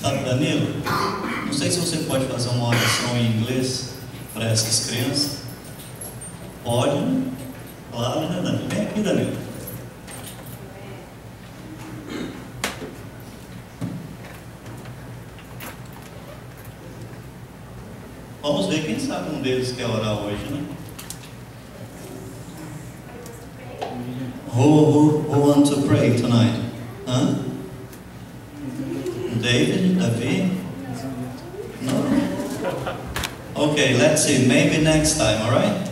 Sabe, Danilo, não sei se você pode fazer uma oração em inglês para essas crianças. Pode, né? Claro, né, Danilo? Vem aqui, Danilo. Vamos ver, quem sabe um deles quer orar hoje, né? Who wants to pray tonight? Huh? David? No? Okay, let's see. Maybe next time, alright?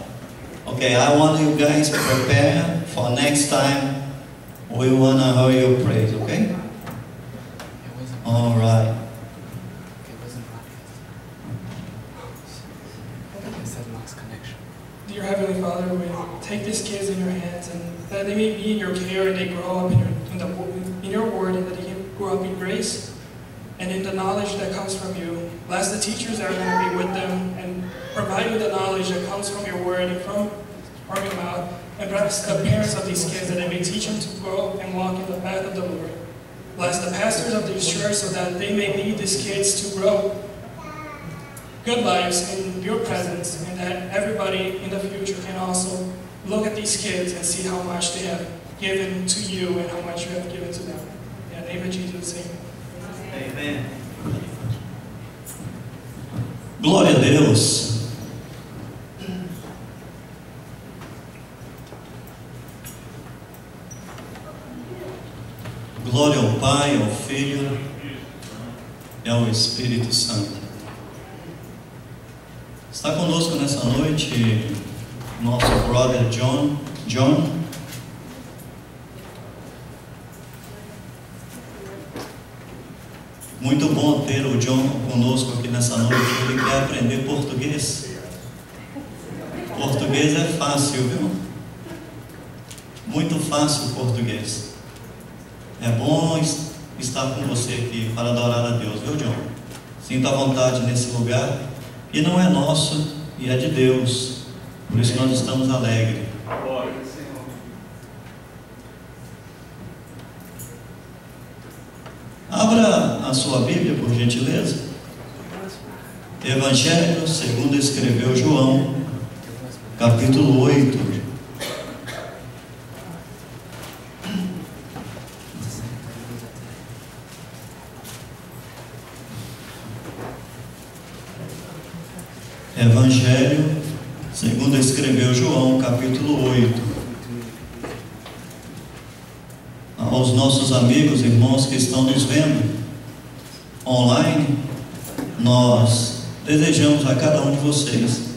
Okay, I want you guys to prepare for next time. We want to hear your praise, okay? Alright. Dear Heavenly Father, we take these kids in your hands and that they may be in your care and they grow up in your word, and that they can grow up in grace and in the knowledge that comes from you. Bless the teachers that are going to be with them and provide you the knowledge that comes from your word and from your mouth. And bless the parents of these kids that they may teach them to grow and walk in the path of the Lord. Bless the pastors of this church so that they may lead these kids to grow good lives in your presence, and that everybody in the future can also look at these kids and see how much they have given to you and how much you have given to them. In the name of Jesus, amen. Amen. Glória a Deus. Glória ao Pai, ao Filho e ao Espírito Santo. Está conosco nessa noite nosso brother John. Muito bom ter o John conosco aqui nessa noite. Ele quer aprender português. Português é fácil, viu? Muito fácil o português. É bom estar com você aqui para adorar a Deus, viu, John? Sinta a vontade nesse lugar. E não é nosso, e é de Deus. Por isso nós estamos alegres. Abra a sua Bíblia, por gentileza. Evangelho segundo escreveu João, capítulo 8. Evangelho segundo escreveu João, capítulo 8. Aos nossos amigos e irmãos que estão nos vendo online, nós desejamos a cada um de vocês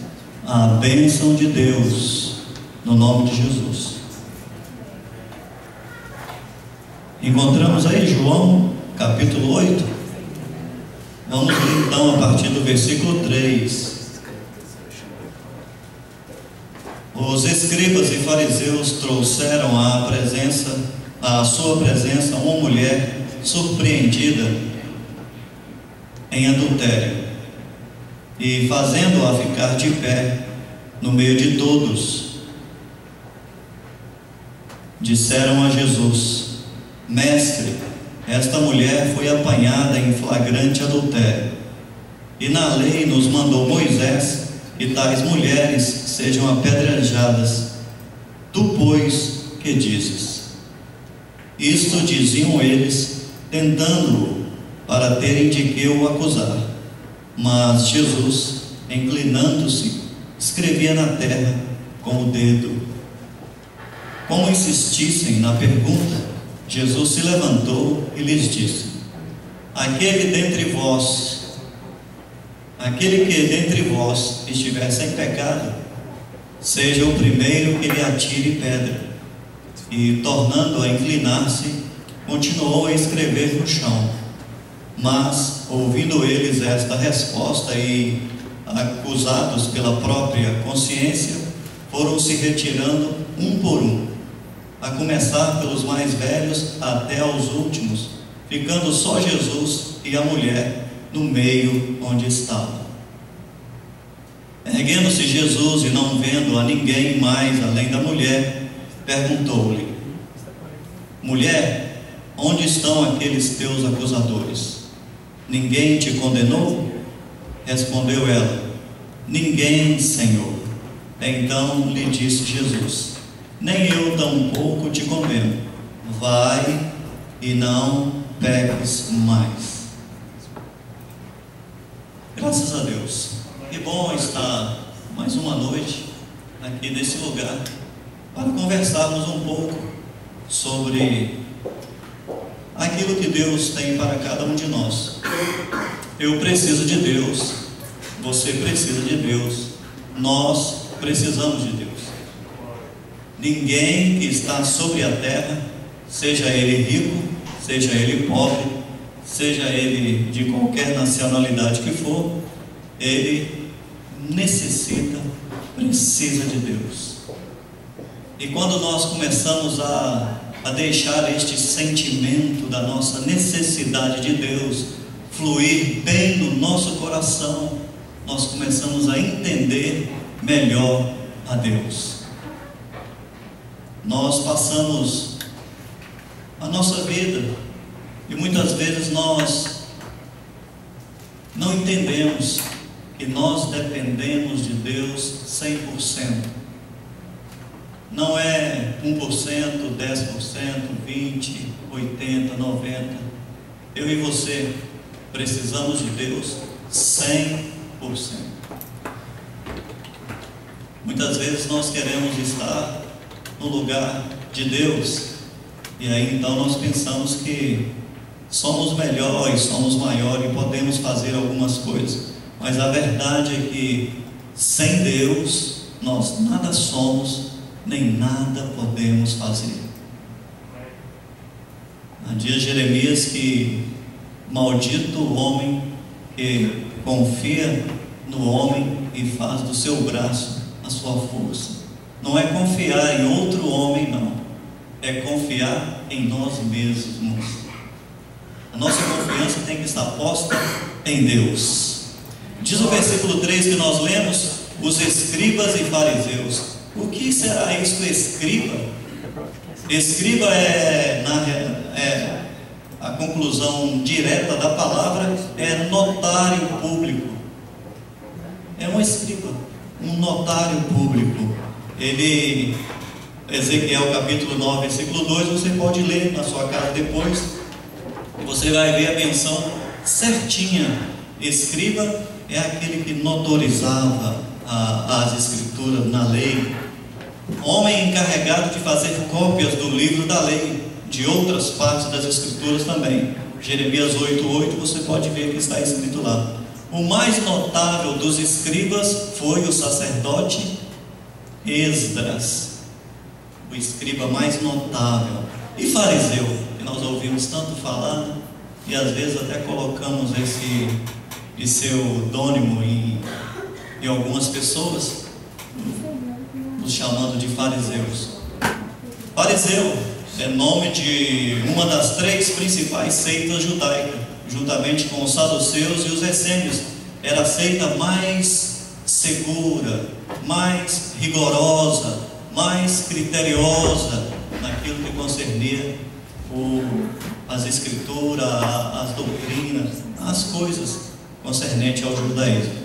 a bênção de Deus, no nome de Jesus. Encontramos aí João, capítulo 8. Vamos ler então a partir do versículo 3. Os escribas e fariseus trouxeram à sua presença uma mulher surpreendida em adultério, e fazendo-a ficar de pé no meio de todos, disseram a Jesus: Mestre, esta mulher foi apanhada em flagrante adultério, e na lei nos mandou Moisés que tais mulheres sejam apedrejadas. Tu, pois, que dizes? Isto diziam eles, tentando-o, para terem de que o acusar. Mas Jesus, inclinando-se, escrevia na terra com o dedo. Como insistissem na pergunta, Jesus se levantou e lhes disse: Aquele que dentre vós estiver sem pecado, seja o primeiro que lhe atire pedra. E, tornando a inclinar-se, continuou a escrever no chão. Mas, ouvindo eles esta resposta e acusados pela própria consciência, foram se retirando um por um, a começar pelos mais velhos até aos últimos, ficando só Jesus e a mulher no meio onde estava. Erguendo-se Jesus e não vendo a ninguém mais além da mulher, perguntou-lhe: Mulher, onde estão aqueles teus acusadores? Ninguém te condenou? Respondeu ela: ninguém, Senhor. Então lhe disse Jesus: nem eu tampouco te condeno. Vai e não peques mais. Graças a Deus. Que bom estar mais uma noite aqui nesse lugar para conversarmos um pouco sobre aquilo que Deus tem para cada um de nós. Eu preciso de Deus, você precisa de Deus, nós precisamos de Deus. Ninguém que está sobre a terra, seja ele rico, seja ele pobre, seja ele de qualquer nacionalidade que for, ele necessita, precisa de Deus. E quando nós começamos a deixar este sentimento da nossa necessidade de Deus fluir bem no nosso coração, nós começamos a entender melhor a Deus. Nós passamos a nossa vida e muitas vezes nós não entendemos que nós dependemos de Deus 100%. Não é 1%, 10%, 20%, 80%, 90%. Eu e você precisamos de Deus 100%. Muitas vezes nós queremos estar no lugar de Deus, e aí então nós pensamos que somos melhores, somos maiores e podemos fazer algumas coisas. Mas a verdade é que sem Deus nós nada somos, nem nada podemos fazer. Diz Jeremias que maldito o homem que confia no homem e faz do seu braço a sua força. Não é confiar em outro homem, não. É confiar em nós mesmos. A nossa confiança tem que estar posta em Deus. Diz o versículo 3 que nós lemos: os escribas e fariseus. O que será isso, escriba? Escriba é a conclusão direta da palavra, é notário público. É um escriba, um notário público. Ele, Ezequiel capítulo 9, versículo 2, você pode ler na sua casa depois, você vai ver a menção certinha. Escriba é aquele que notarizava as escrituras na lei, homem encarregado de fazer cópias do livro da lei, de outras partes das escrituras também. Jeremias 8:8, você pode ver que está escrito lá. O mais notável dos escribas foi o sacerdote Esdras, o escriba mais notável. E fariseu, que nós ouvimos tanto falar, e às vezes até colocamos esse pseudônimo em algumas pessoas, nos chamando de fariseus. Fariseu é nome de uma das 3 principais seitas judaicas, juntamente com os saduceus e os essênios. Era a seita mais segura, mais rigorosa, mais criteriosa naquilo que concernia as escrituras, as doutrinas, as coisas concernentes ao judaísmo.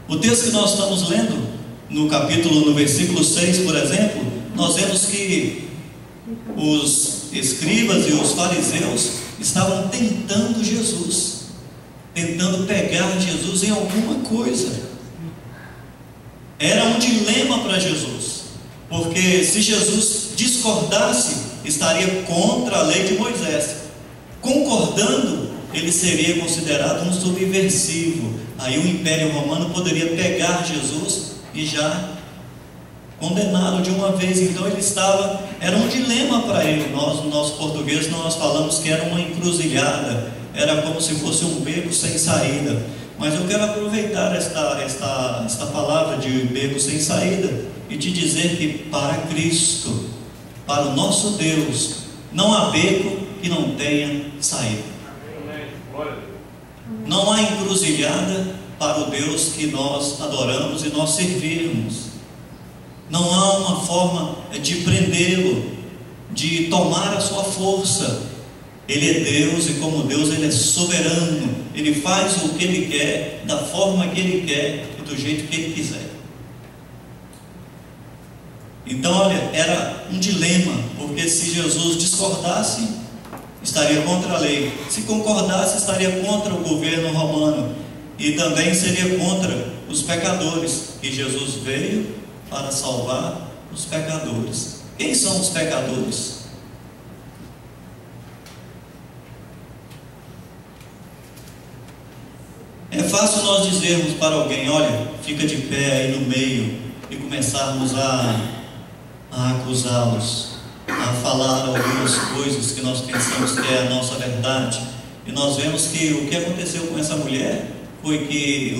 O texto que nós estamos lendo, no versículo 6, por exemplo, nós vemos que os escribas e os fariseus estavam tentando Jesus, tentando pegar Jesus em alguma coisa. Era um dilema para Jesus, porque se Jesus discordasse, estaria contra a lei de Moisés. Concordando, ele seria considerado um subversivo. Aí o Império Romano poderia pegar Jesus e já condená-lo de uma vez. Então era um dilema para ele. Nós, no nosso português, nós falamos que era uma encruzilhada, era como se fosse um beco sem saída. Mas eu quero aproveitar esta palavra de beco sem saída e te dizer que para Cristo, para o nosso Deus, não há beco que não tenha saída. Não há encruzilhada para o Deus que nós adoramos e nós servirmos. Não há uma forma de prendê-lo. de tomar a sua força. Ele é Deus e como Deus Ele é soberano. Ele faz o que Ele quer, da forma que Ele quer e do jeito que Ele quiser. Então, olha, era um dilema, porque se Jesus discordasse, estaria contra a lei. Se concordasse, estaria contra o governo romano. E também seria contra os pecadores. E Jesus veio para salvar os pecadores. Quem são os pecadores? É fácil nós dizermos para alguém: olha, fica de pé aí no meio, e começarmos a acusá-los, a falar algumas coisas que nós pensamos que é a nossa verdade. E nós vemos que o que aconteceu com essa mulher foi que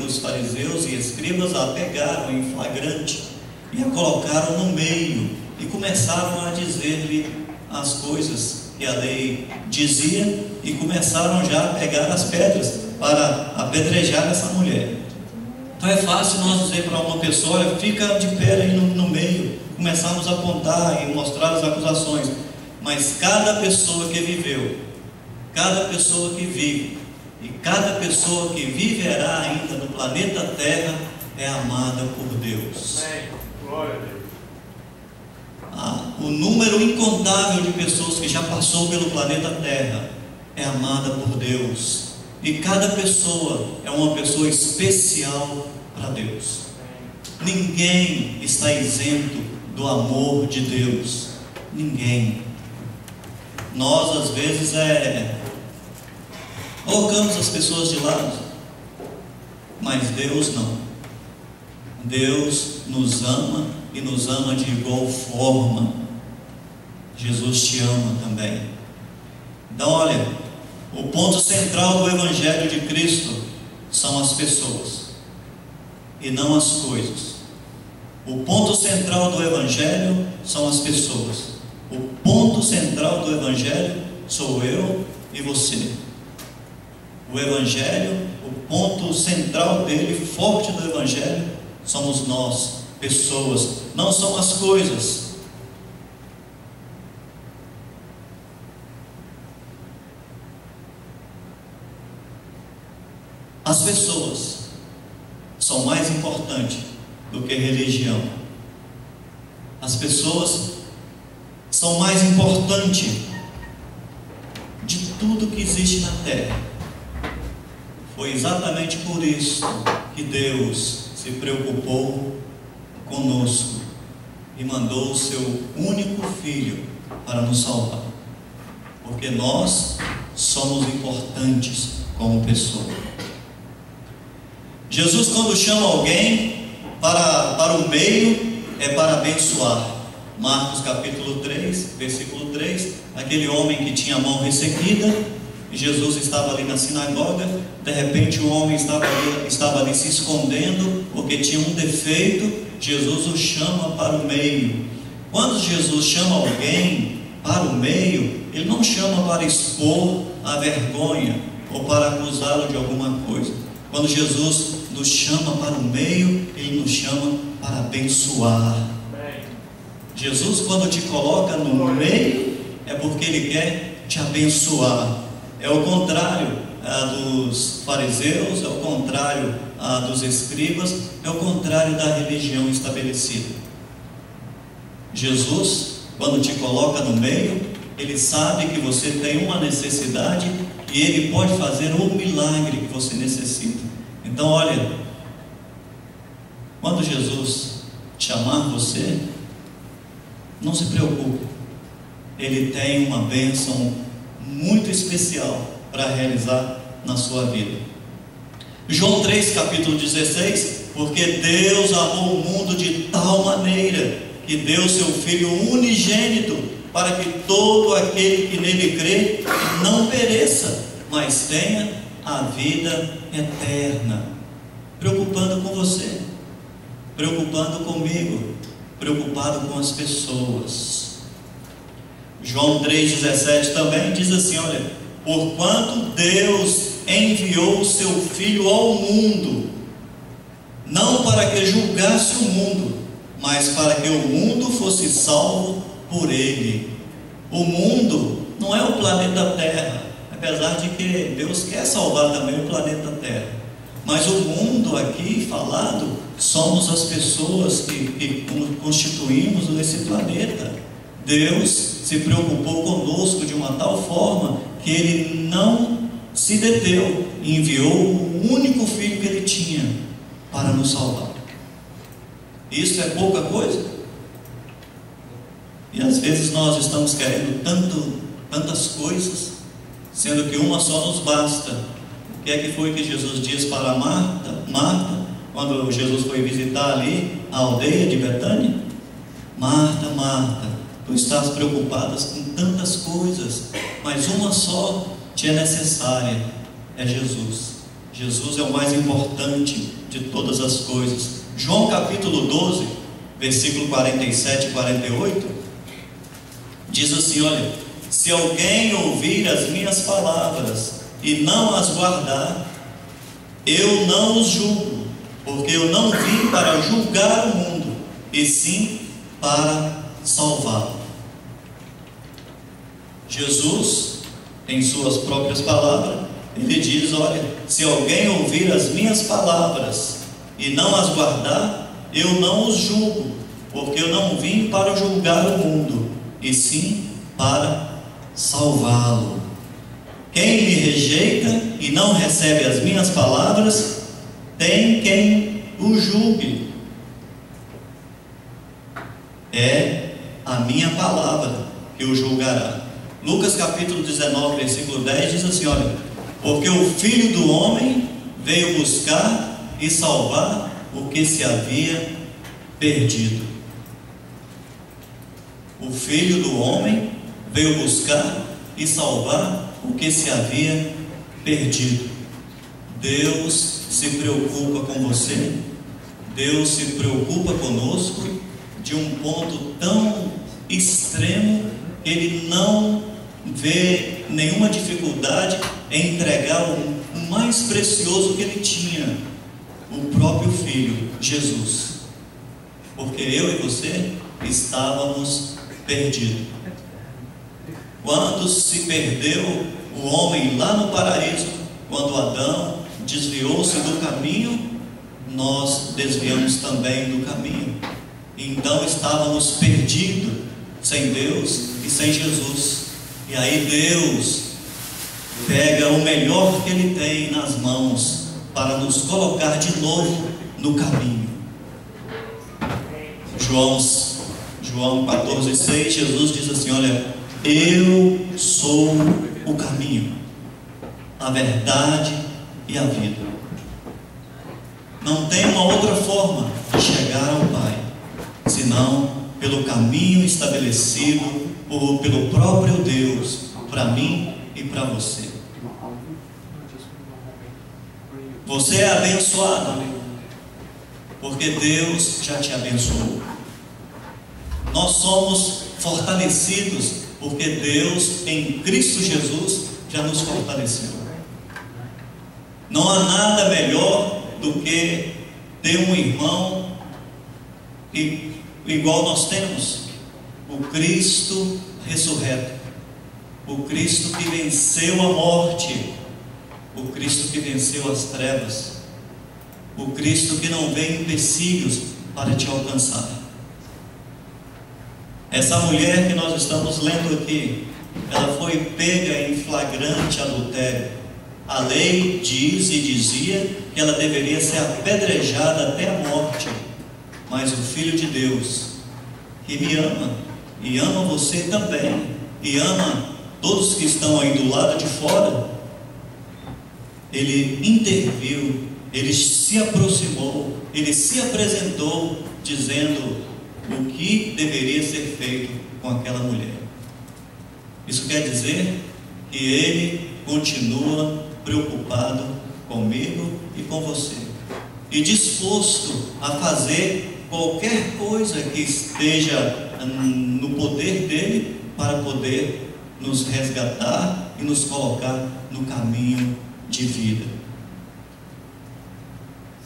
os fariseus e escribas a pegaram em flagrante e a colocaram no meio e começaram a dizer-lhe as coisas que a lei dizia, e começaram já a pegar as pedras para apedrejar essa mulher. Então é fácil nós dizer para uma pessoa: olha, fica de pé aí no meio, começarmos a apontar e mostrar as acusações. Mas cada pessoa que viveu, cada pessoa que vive e cada pessoa que viverá ainda no planeta Terra é amada por Deus. Glória a Deus. O número incontável de pessoas que já passou pelo planeta Terra é amada por Deus. E cada pessoa é uma pessoa especial para Deus. Ninguém está isento do amor de Deus. Ninguém. Nós às vezes colocamos as pessoas de lado, mas Deus não. Deus nos ama e nos ama de igual forma. Jesus te ama também. Então olha, o ponto central do Evangelho de Cristo são as pessoas e não as coisas. O ponto central do Evangelho são as pessoas. O ponto central do Evangelho sou eu e você. O Evangelho, o ponto central dele, forte do Evangelho, somos nós, pessoas, não são as coisas. As pessoas são mais importantes do que religião. As pessoas são mais importantes de tudo que existe na terra. Foi exatamente por isso que Deus se preocupou conosco e mandou o seu único Filho para nos salvar, porque nós somos importantes como pessoa. Jesus, quando chama alguém para o meio, é para abençoar. Marcos capítulo 3, versículo 3, aquele homem que tinha a mão ressequida, e Jesus estava ali na sinagoga. De repente o homem estava ali se escondendo, porque tinha um defeito. Jesus o chama para o meio. Quando Jesus chama alguém para o meio, Ele não chama para expor a vergonha ou para acusá-lo de alguma coisa. Quando Jesus nos chama para o meio, Ele nos chama para abençoar. Jesus, quando te coloca no meio, é porque Ele quer te abençoar. É o contrário dos fariseus, é o contrário dos escribas, é o contrário da religião estabelecida. Jesus, quando te coloca no meio, Ele sabe que você tem uma necessidade e Ele pode fazer o milagre que você necessita. Então olha, quando Jesus chamar você, não se preocupe, Ele tem uma bênção muito especial para realizar na sua vida. João 3, capítulo 16, porque Deus amou o mundo de tal maneira que deu seu Filho unigênito, para que todo aquele que nele crê não pereça, mas tenha a vida eterna. Preocupando com você, preocupando comigo, preocupado com as pessoas. João 3,17 também diz assim: olha, porquanto Deus enviou o seu Filho ao mundo, não para que julgasse o mundo, mas para que o mundo fosse salvo por Ele. O mundo não é o planeta Terra, apesar de que Deus quer salvar também o planeta Terra. Mas o mundo aqui falado somos as pessoas que constituímos esse planeta. Deus se preocupou conosco de uma tal forma que Ele não se deteu e enviou o único filho que Ele tinha para nos salvar. Isso é pouca coisa? E às vezes nós estamos querendo tantas coisas, sendo que uma só nos basta. O que é que foi que Jesus disse para Marta, quando Jesus foi visitar ali a aldeia de Betânia? Marta, Marta, tu estás preocupada com tantas coisas, mas uma só te é necessária, é Jesus. Jesus é o mais importante de todas as coisas. João capítulo 12, versículo 47 e 48, diz assim, olha: se alguém ouvir as minhas palavras e não as guardar, eu não os julgo, porque eu não vim para julgar o mundo, e sim para salvá-lo. Jesus, em suas próprias palavras, Ele diz, olha, se alguém ouvir as minhas palavras e não as guardar, eu não os julgo, porque eu não vim para julgar o mundo, e sim para salvá-lo. Quem me rejeita e não recebe as minhas palavras, tem quem o julgue. É a minha palavra que o julgará. Lucas capítulo 19, versículo 10 diz assim, olha: porque o Filho do Homem veio buscar e salvar o que se havia perdido. O Filho do Homem veio buscar e salvar o que se havia perdido. Deus se preocupa com você, Deus se preocupa conosco de um ponto tão extremo que Ele não vê nenhuma dificuldade em entregar o mais precioso que Ele tinha, o próprio Filho, Jesus. Porque eu e você estávamos perdidos. Quando se perdeu o homem lá no paraíso, quando Adão desviou-se do caminho, nós desviamos também do caminho. Então estávamos perdidos, sem Deus e sem Jesus. E aí Deus pega o melhor que Ele tem nas mãos para nos colocar de novo no caminho. João 14,6, Jesus diz assim, olha: eu sou o caminho, a verdade e a vida. Não tem uma outra forma de chegar ao Pai, senão pelo caminho estabelecido pelo próprio Deus, para mim e para você. Você é abençoado, porque Deus já te abençoou. Nós somos fortalecidos, porque Deus em Cristo Jesus já nos fortaleceu. Não há nada melhor do que ter um irmão igual nós temos, o Cristo ressurreto, o Cristo que venceu a morte, o Cristo que venceu as trevas, o Cristo que não vê empecilhos para te alcançar. Essa mulher que nós estamos lendo aqui, ela foi pega em flagrante adultério. A lei diz e dizia que ela deveria ser apedrejada até a morte. Mas o Filho de Deus, que me ama, e ama você também, e ama todos que estão aí do lado de fora, Ele interviu, Ele se aproximou, Ele se apresentou, dizendo o que deveria ser feito com aquela mulher. Isso quer dizer que Ele continua preocupado comigo e com você, e disposto a fazer qualquer coisa que esteja no poder dele para poder nos resgatar e nos colocar no caminho de vida.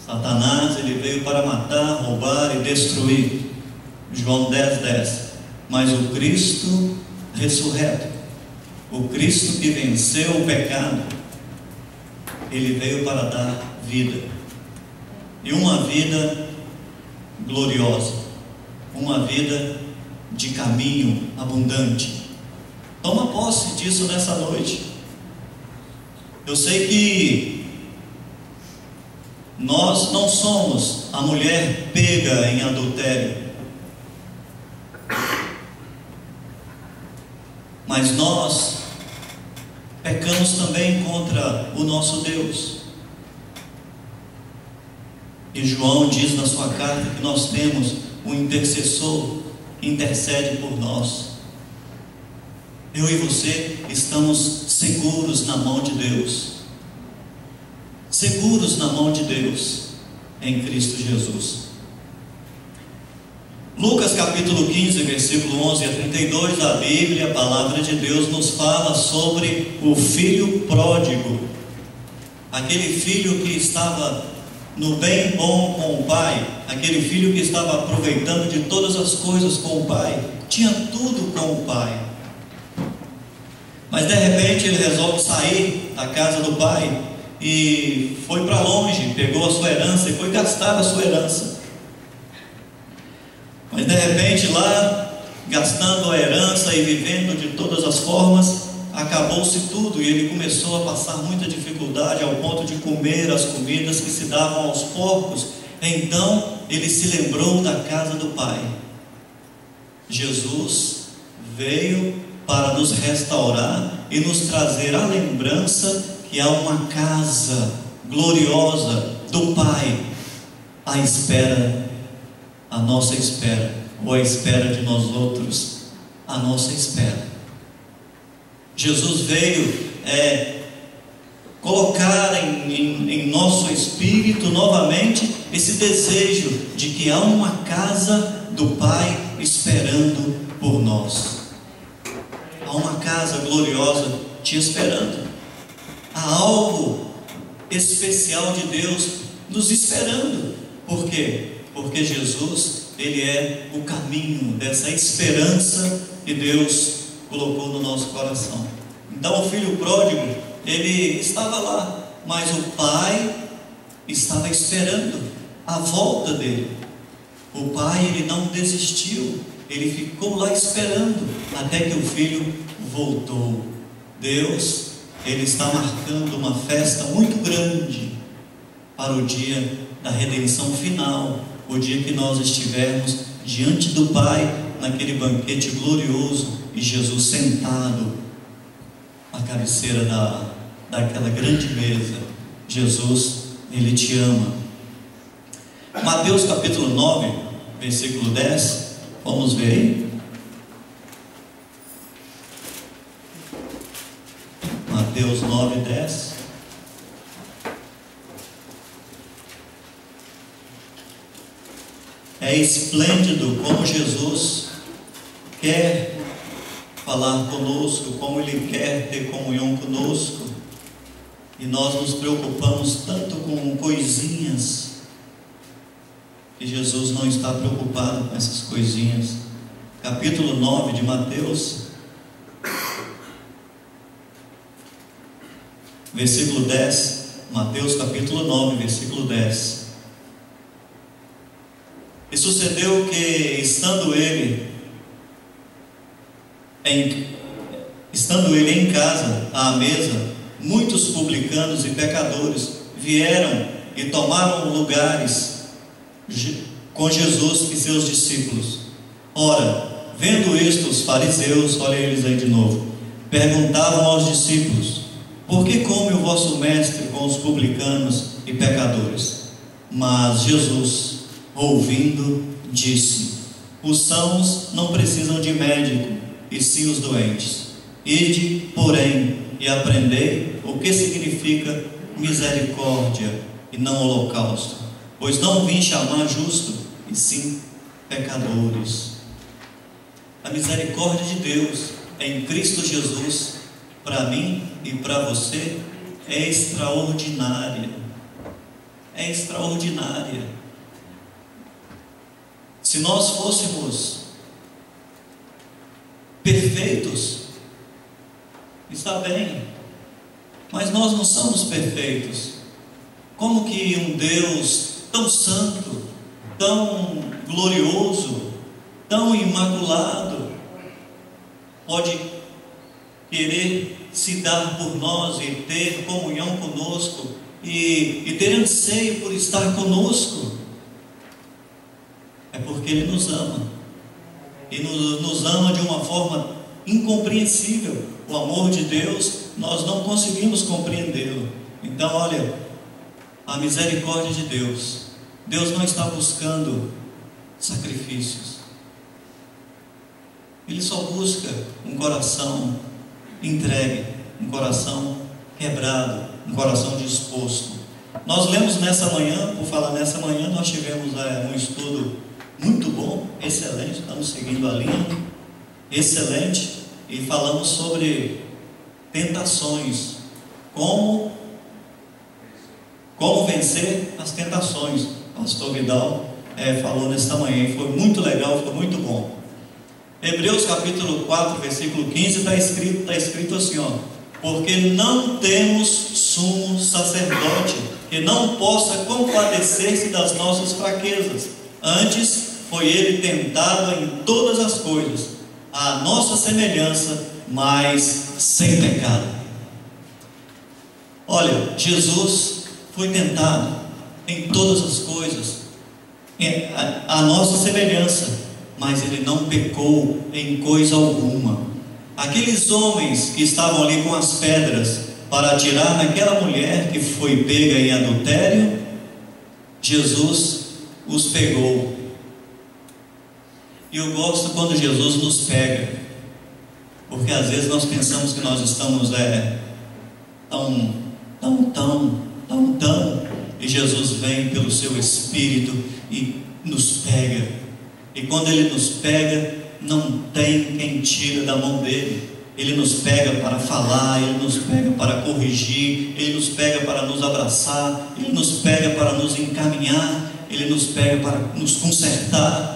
Satanás, ele veio para matar, roubar e destruir. João 10:10. Mas o Cristo ressurreto, o Cristo que venceu o pecado, Ele veio para dar vida, e uma vida gloriosa, uma vida de caminho abundante. Toma posse disso nessa noite. Eu sei que nós não somos a mulher pega em adultério, mas nós pecamos também contra o nosso Deus. E João diz na sua carta que nós temos um intercessor que intercede por nós. Eu e você estamos seguros na mão de Deus, seguros na mão de Deus, em Cristo Jesus. Lucas capítulo 15, versículo 11 a 32, a Bíblia, a palavra de Deus, nos fala sobre o filho pródigo, aquele filho que estava no bem bom com o pai, aquele filho que estava aproveitando de todas as coisas com o pai, tinha tudo com o pai, mas de repente ele resolve sair da casa do pai e foi para longe, pegou a sua herança e foi gastar a sua herança. Mas de repente lá, gastando a herança e vivendo de todas as formas, acabou-se tudo e ele começou a passar muita dificuldade ao ponto de comer as comidas que se davam aos porcos. Então ele se lembrou da casa do pai. Jesus veio para nos restaurar e nos trazer a lembrança que há uma casa gloriosa do Pai à espera, a nossa espera, ou à espera de nós outros, a nossa espera. Jesus veio colocar em nosso espírito novamente esse desejo de que há uma casa do Pai esperando por nós. Há uma casa gloriosa te esperando. Há algo especial de Deus nos esperando. Por quê? Porque Jesus, Ele é o caminho dessa esperança que Deus colocou no nosso coração. Então o filho pródigo, ele estava lá, mas o pai estava esperando a volta dele. O pai, ele não desistiu, ele ficou lá esperando até que o filho voltou. Deus, Ele está marcando uma festa muito grande para o dia da redenção final, o dia que nós estivermos diante do Pai, naquele banquete glorioso, e Jesus sentado à cabeceira daquela grande mesa. Jesus, Ele te ama. Mateus capítulo 9, versículo 10, vamos ver aí. Mateus 9, 10. É esplêndido como Jesus quer falar conosco, como Ele quer ter comunhão conosco, e nós nos preocupamos tanto com coisinhas, que Jesus não está preocupado com essas coisinhas. Capítulo 9 de Mateus, versículo 10, Mateus capítulo 9, versículo 10. E sucedeu que, estando ele em casa, à mesa, muitos publicanos e pecadores vieram e tomaram lugares com Jesus e seus discípulos. Ora, vendo isto, os fariseus, olha eles aí de novo, perguntavam aos discípulos: por que come o vosso mestre com os publicanos e pecadores? Mas Jesus, ouvindo, disse: os sãos não precisam de médico, e sim os doentes. Ide, porém, e aprendei o que significa misericórdia e não holocausto, pois não vim chamar justo, e sim pecadores. A misericórdia de Deus em Cristo Jesus, para mim e para você, é extraordinária. É extraordinária. Se nós fôssemos perfeitos. Está bem, mas nós não somos perfeitos. Como que um Deus tão santo, tão glorioso, tão imaculado, pode querer se dar por nós e ter comunhão conosco e ter anseio por estar conosco? É porque Ele nos ama, e nos ama de uma forma incompreensível. O amor de Deus, nós não conseguimos compreendê-lo. Então, olha, a misericórdia de Deus, Deus não está buscando sacrifícios, Ele só busca um coração entregue, um coração quebrado, um coração disposto. Nós lemos nessa manhã, por falar nessa manhã, nós tivemos um estudo muito bom, excelente, estamos seguindo a linha, excelente, e falamos sobre tentações, como vencer as tentações. O pastor Vidal falou nesta manhã, e foi muito legal, foi muito bom. Hebreus capítulo 4, versículo 15, está escrito assim, ó: porque não temos sumo sacerdote que não possa compadecer-se das nossas fraquezas, antes foi Ele tentado em todas as coisas, à nossa semelhança, mas sem pecado. Olha, Jesus foi tentado em todas as coisas, à nossa semelhança, mas Ele não pecou em coisa alguma. Aqueles homens que estavam ali com as pedras para atirar naquela mulher que foi pega em adultério, Jesus os pegou. E eu gosto quando Jesus nos pega, porque às vezes nós pensamos que nós estamos tão, e Jesus vem pelo seu Espírito e nos pega. E quando Ele nos pega, não tem quem tira da mão dele. Ele nos pega para falar, Ele nos pega para corrigir, Ele nos pega para nos abraçar, Ele nos pega para nos encaminhar, Ele nos pega para nos consertar.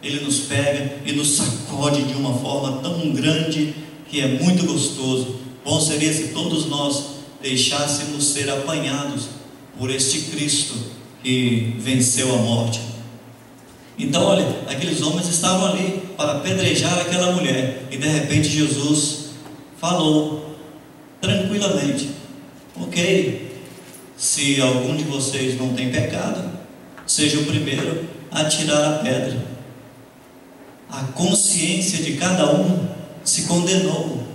Ele nos pega e nos sacode de uma forma tão grande que é muito gostoso. Bom seria se todos nós deixássemos ser apanhados por este Cristo que venceu a morte. Então, olha, aqueles homens estavam ali para apedrejar aquela mulher, e de repente Jesus falou tranquilamente: ok, se algum de vocês não tem pecado, seja o primeiro a tirar a pedra. A consciência de cada um se condenou,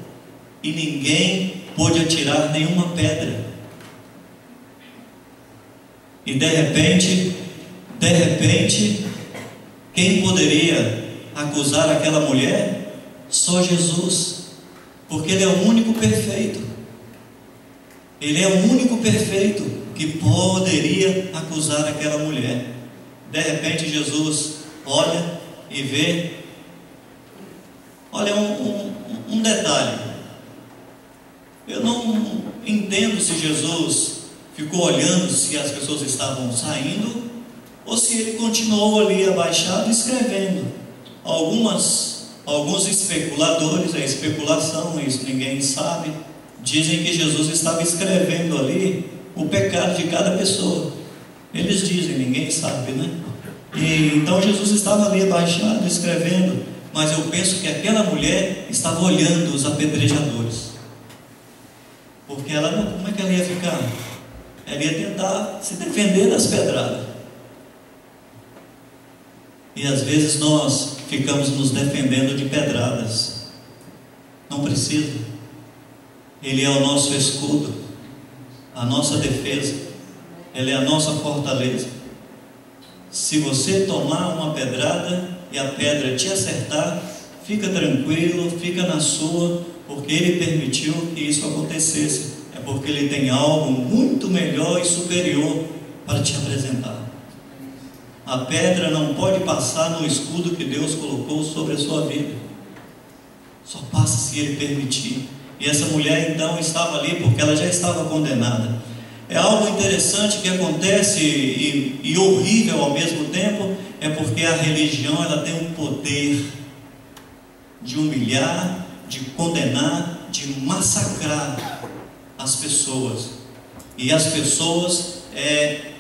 e ninguém pôde atirar nenhuma pedra. E de repente, quem poderia acusar aquela mulher? Só Jesus, porque Ele é o único perfeito. Ele é o único perfeito que poderia acusar aquela mulher. De repente Jesus olha e vê. Olha, um detalhe. Eu não entendo se Jesus ficou olhando se as pessoas estavam saindo, ou se Ele continuou ali abaixado escrevendo. Alguns especuladores, é especulação, isso ninguém sabe, dizem que Jesus estava escrevendo ali o pecado de cada pessoa. Eles dizem, ninguém sabe, né? E então Jesus estava ali abaixado escrevendo, mas eu penso que aquela mulher estava olhando os apedrejadores, porque como é que ela ia ficar? Ela ia tentar se defender das pedradas. E às vezes nós ficamos nos defendendo de pedradas. Não precisa. Ele é o nosso escudo, a nossa defesa, Ele é a nossa fortaleza. Se você tomar uma pedrada e a pedra te acertar, fica tranquilo, fica na sua, porque Ele permitiu que isso acontecesse. É porque Ele tem algo muito melhor e superior para te apresentar. A pedra não pode passar no escudo que Deus colocou sobre a sua vida. Só passa se Ele permitir. E essa mulher então estava ali porque ela já estava condenada. É algo interessante que acontece e horrível ao mesmo tempo, é porque a religião ela tem um poder de humilhar, de condenar, de massacrar as pessoas. E as pessoas é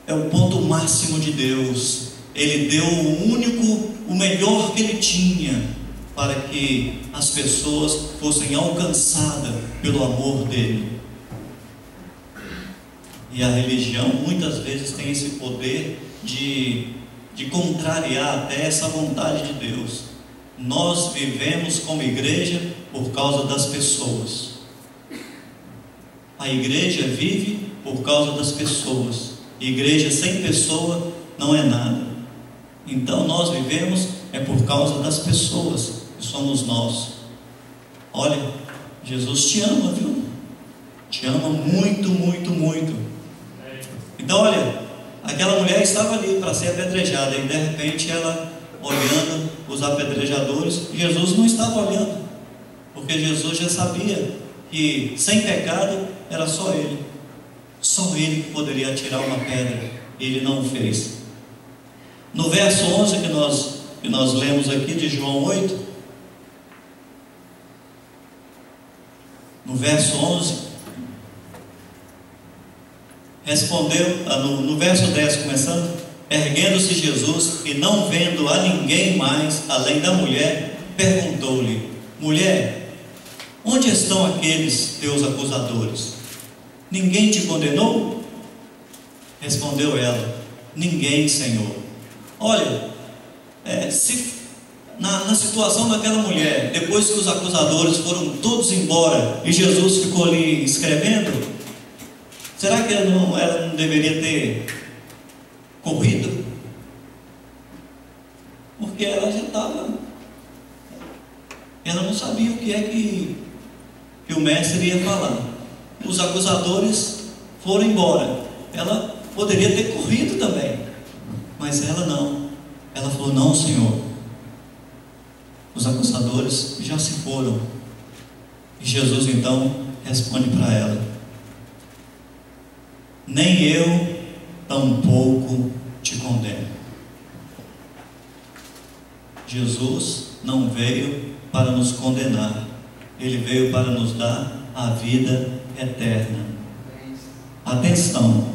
o ponto máximo de Deus. Ele deu o melhor que Ele tinha, para que as pessoas fossem alcançadas pelo amor dEle. E a religião muitas vezes tem esse poder de contrariar até essa vontade de Deus. Nós vivemos como igreja por causa das pessoas. A igreja vive por causa das pessoas. Igreja sem pessoa não é nada. Então nós vivemos por causa das pessoas, que somos nós. Olha, Jesus te ama, viu? Te ama muito, muito, muito. Então olha, aquela mulher estava ali para ser apedrejada, e de repente ela olhando os apedrejadores, Jesus não estava olhando, porque Jesus já sabia que sem pecado era só Ele que poderia atirar uma pedra. Ele não o fez. No verso 11 que nós lemos aqui de João 8, no verso 11, respondeu, no verso 10 começando, erguendo-se Jesus e não vendo a ninguém mais além da mulher, perguntou-lhe: mulher, onde estão aqueles teus acusadores? Ninguém te condenou? Respondeu ela: ninguém, Senhor. Olha, na situação daquela mulher, depois que os acusadores foram todos embora e Jesus ficou ali escrevendo, será que ela não deveria ter corrido? Porque ela já estava, ela não sabia o que é que o mestre ia falar. Os acusadores foram embora, ela poderia ter corrido também, mas ela não. Ela falou: não, Senhor, os acusadores já se foram. E Jesus então responde para ela: nem eu tampouco te condeno. Jesus não veio para nos condenar, Ele veio para nos dar a vida eterna. Atenção,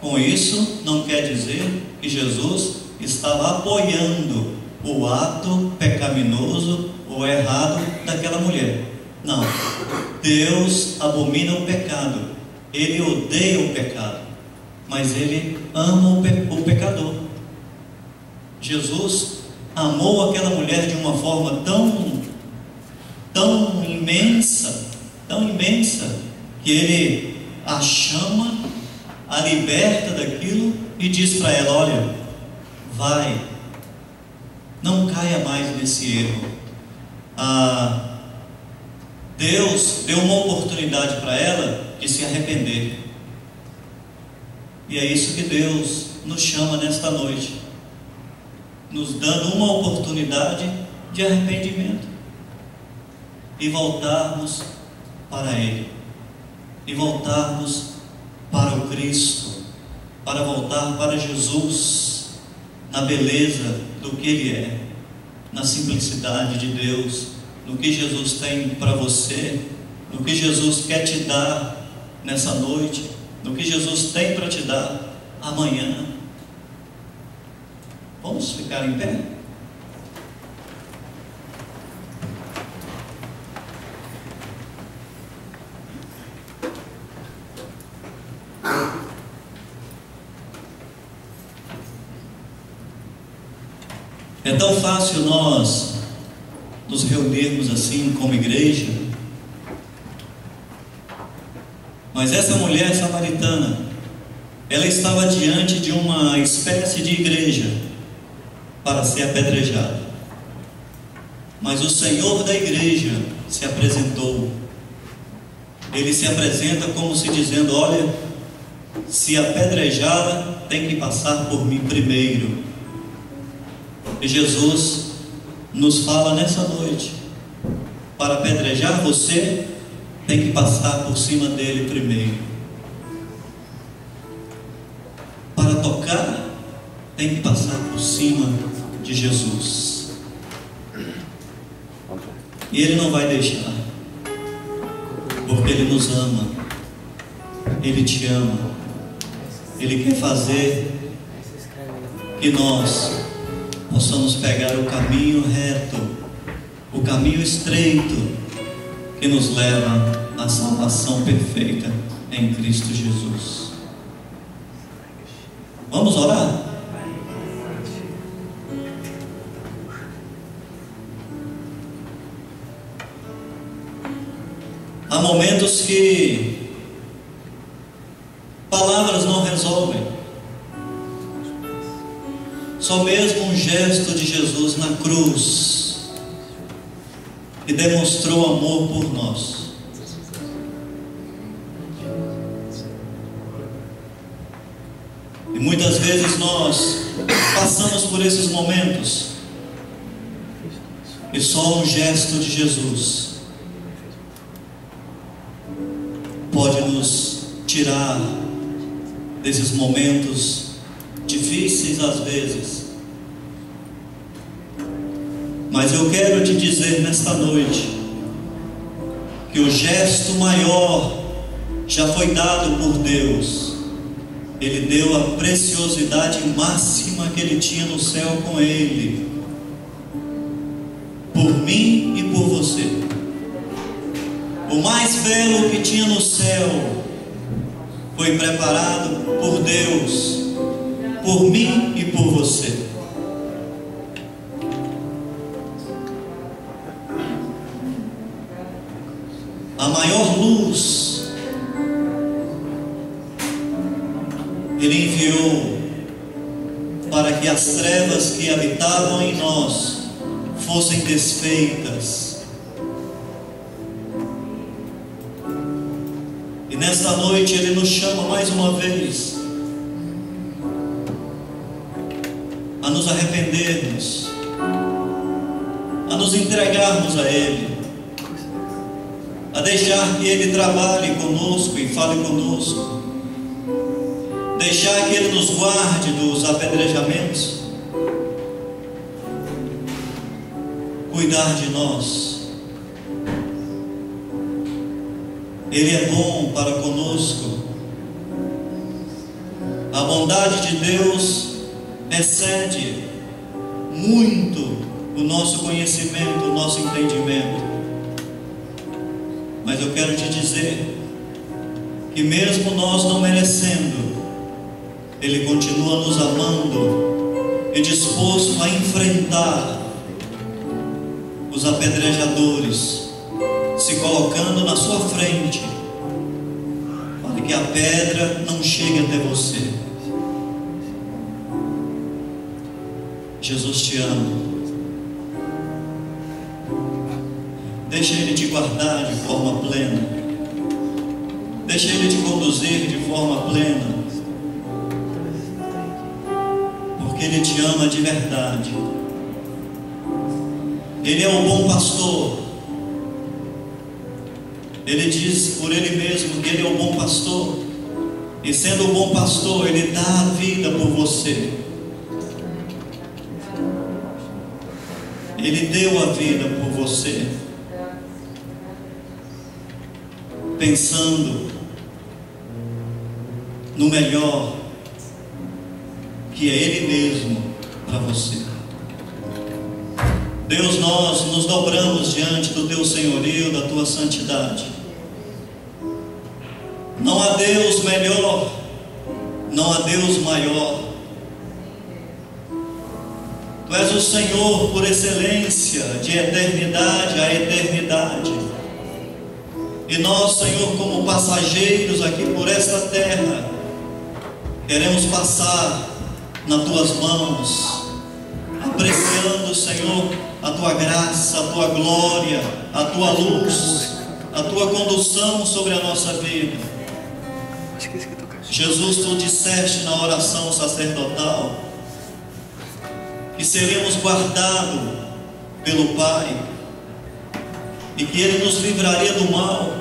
com isso não quer dizer que Jesus estava apoiando o ato pecaminoso ou errado daquela mulher. Não, Deus abomina o pecado, Ele odeia o pecado, mas Ele ama o pecador. Jesus amou aquela mulher de uma forma tão imensa, que Ele a chama, a liberta daquilo e diz para ela: olha, vai, não caia mais nesse erro. Deus deu uma oportunidade para ela de se arrepender, e é isso que Deus nos chama nesta noite, nos dando uma oportunidade de arrependimento e voltarmos para Ele, e voltarmos para o Cristo, para voltar para Jesus, na beleza do que Ele é, na simplicidade de Deus, no que Jesus tem para você, no que Jesus quer te dar nessa noite, no que Jesus tem para te dar amanhã. Vamos ficar em pé? É tão fácil nós nos reunirmos assim como igreja, mas essa mulher samaritana, ela estava diante de uma espécie de igreja para ser apedrejada, mas o Senhor da igreja se apresentou. Ele se apresenta como se dizendo: olha, se apedrejada, tem que passar por mim primeiro. E Jesus nos fala nessa noite: para apedrejar você, tem que passar por cima dele primeiro. Para tocar, tem que passar por cima de Jesus. E Ele não vai deixar, porque Ele nos ama, Ele te ama, Ele quer fazer que nós possamos pegar o caminho reto, o caminho estreito, que nos leva à salvação perfeita em Cristo Jesus. Vamos orar? Há momentos que palavras não resolvem. Só mesmo um gesto de Jesus na cruz, que demonstrou amor por nós. E muitas vezes nós passamos por esses momentos, e só um gesto de Jesus pode nos tirar desses momentos difíceis às vezes. Mas eu quero te dizer nesta noite que o gesto maior já foi dado por Deus. Ele deu a preciosidade máxima que Ele tinha no céu com Ele, por mim e por você. O mais belo que tinha no céu foi preparado por Deus, por mim e por você. A maior luz Ele enviou para que as trevas que habitavam em nós fossem desfeitas. E nesta noite Ele nos chama mais uma vez a nos arrependermos, a nos entregarmos a Ele, a deixar que Ele trabalhe conosco e fale conosco, deixar que Ele nos guarde dos apedrejamentos, cuidar de nós. Ele é bom para conosco. A bondade de Deus excede muito o nosso conhecimento, o nosso entendimento. Mas eu quero te dizer que mesmo nós não merecendo, Ele continua nos amando e disposto a enfrentar os apedrejadores, se colocando na sua frente, para que a pedra não chegue até você. Jesus te ama. Deixa Ele te guardar de forma plena. Deixa Ele te conduzir de forma plena. Porque Ele te ama de verdade. Ele é o bom pastor. Ele diz por Ele mesmo que Ele é o bom pastor. E sendo o bom pastor, Ele dá a vida por você. Ele deu a vida por você, pensando no melhor, que é Ele mesmo para você. Deus, nós nos dobramos diante do Teu senhorio, da Tua santidade. Não há Deus melhor, não há Deus maior. Tu és o Senhor por excelência, de eternidade a eternidade. E nós, Senhor, como passageiros aqui por esta terra, queremos passar nas Tuas mãos, apreciando, Senhor, a Tua graça, a Tua glória, a Tua luz, a Tua condução sobre a nossa vida. Jesus, Tu disseste na oração sacerdotal que seremos guardados pelo Pai e que Ele nos livraria do mal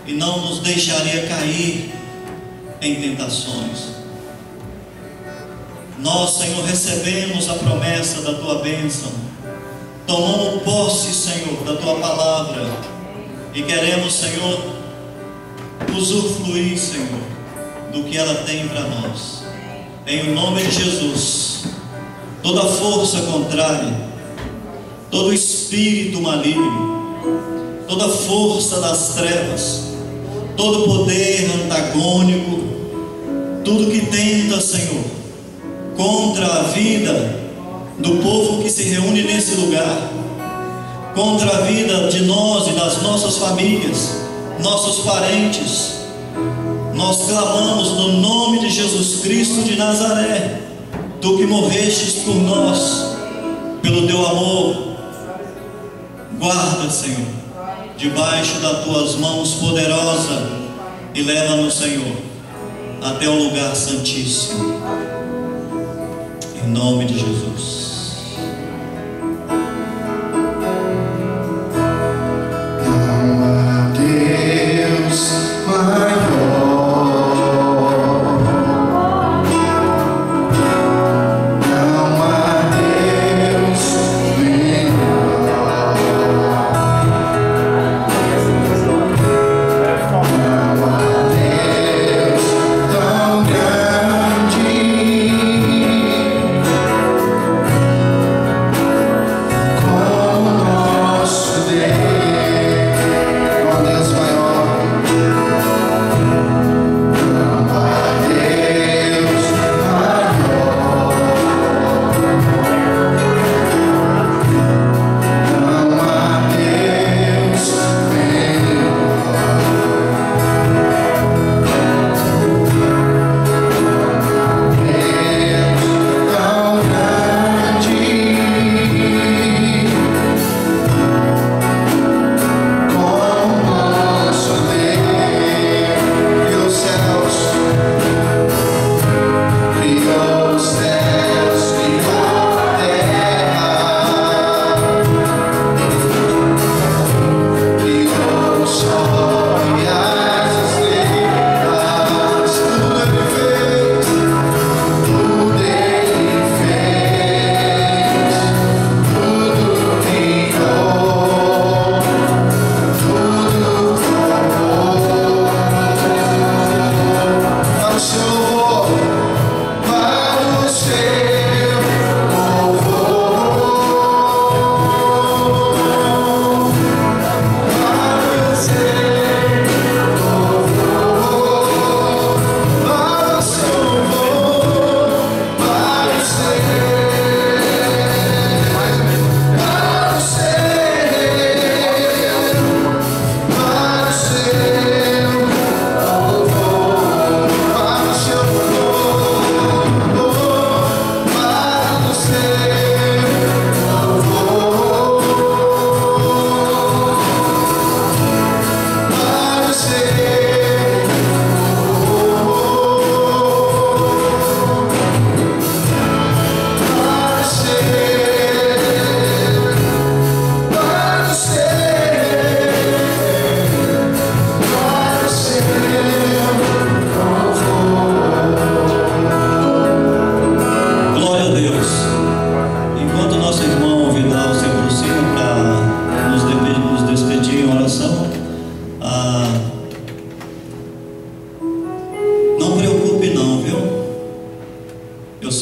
e não nos deixaria cair em tentações. Nós, Senhor, recebemos a promessa da Tua bênção tomamos posse, Senhor, da Tua palavra e queremos, Senhor, usufruir, Senhor, do que ela tem para nós. Em nome de Jesus, toda força contrária, todo espírito maligno, toda força das trevas, todo poder antagônico, tudo que tenta, Senhor, contra a vida do povo que se reúne nesse lugar, contra a vida de nós e das nossas famílias, nossos parentes, nós clamamos no nome de Jesus Cristo de Nazaré, Tu que morrestes por nós, pelo Teu amor. Guarda, Senhor, debaixo das Tuas mãos poderosas e leva-nos, Senhor, até o lugar santíssimo, em nome de Jesus.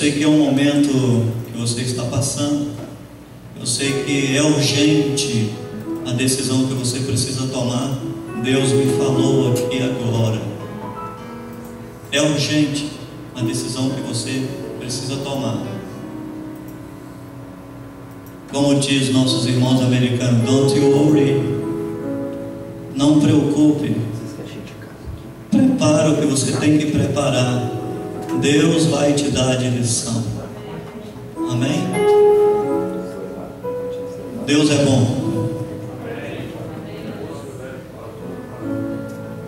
sei que é um momento que você está passando. Eu sei que é urgente a decisão que você precisa tomar. Deus me falou aqui agora. É urgente a decisão que você precisa tomar. Como diz nossos irmãos americanos, don't you worry. Não preocupe. Prepara o que você tem que preparar. Deus vai te dar a direção. Amém? Deus é bom.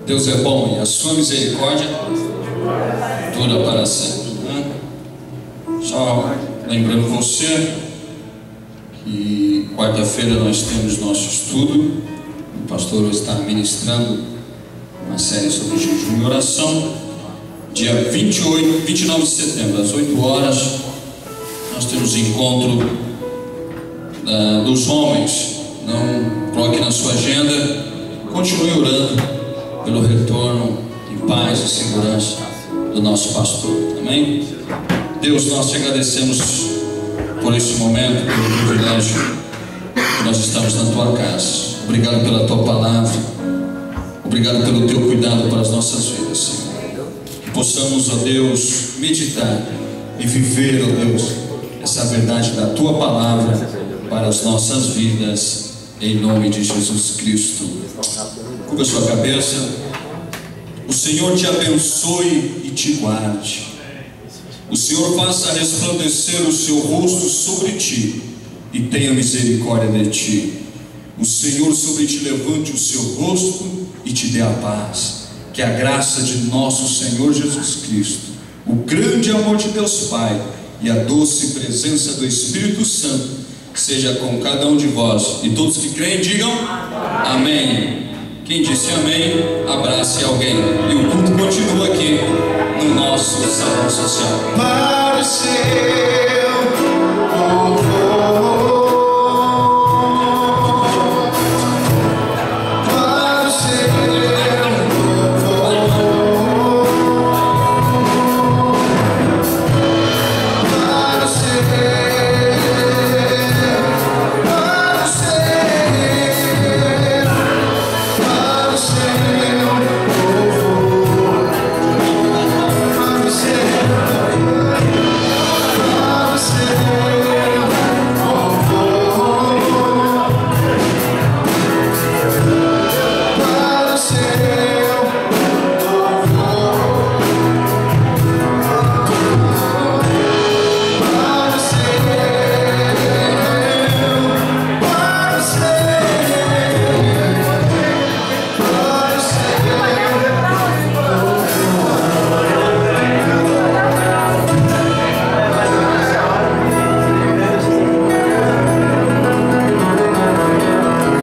Deus é bom e a sua misericórdia dura para sempre, né? Só lembrando você que quarta-feira nós temos nosso estudo. O pastor está ministrando uma série sobre jejum e oração. Dia 29 de setembro, às 8 horas, nós temos encontro dos homens. Não coloque na sua agenda. Continue orando pelo retorno em paz e segurança do nosso pastor. Amém? Deus, nós te agradecemos por este momento, pelo privilégio que nós estamos na tua casa. Obrigado pela tua palavra. Obrigado pelo teu cuidado para as nossas vidas, Senhor. Que possamos, ó Deus, meditar e viver, ó Deus, essa verdade da tua palavra para as nossas vidas, em nome de Jesus Cristo. Cubra a sua cabeça. O Senhor te abençoe e te guarde. O Senhor faça resplandecer o seu rosto sobre ti e tenha misericórdia de ti. O Senhor sobre ti levante o seu rosto e te dê a paz. Que a graça de nosso Senhor Jesus Cristo, o grande amor de Deus Pai e a doce presença do Espírito Santo seja com cada um de vós. E todos que creem digam amém. Quem disse amém, abrace alguém. E o culto continua aqui no nosso salão social. Para ser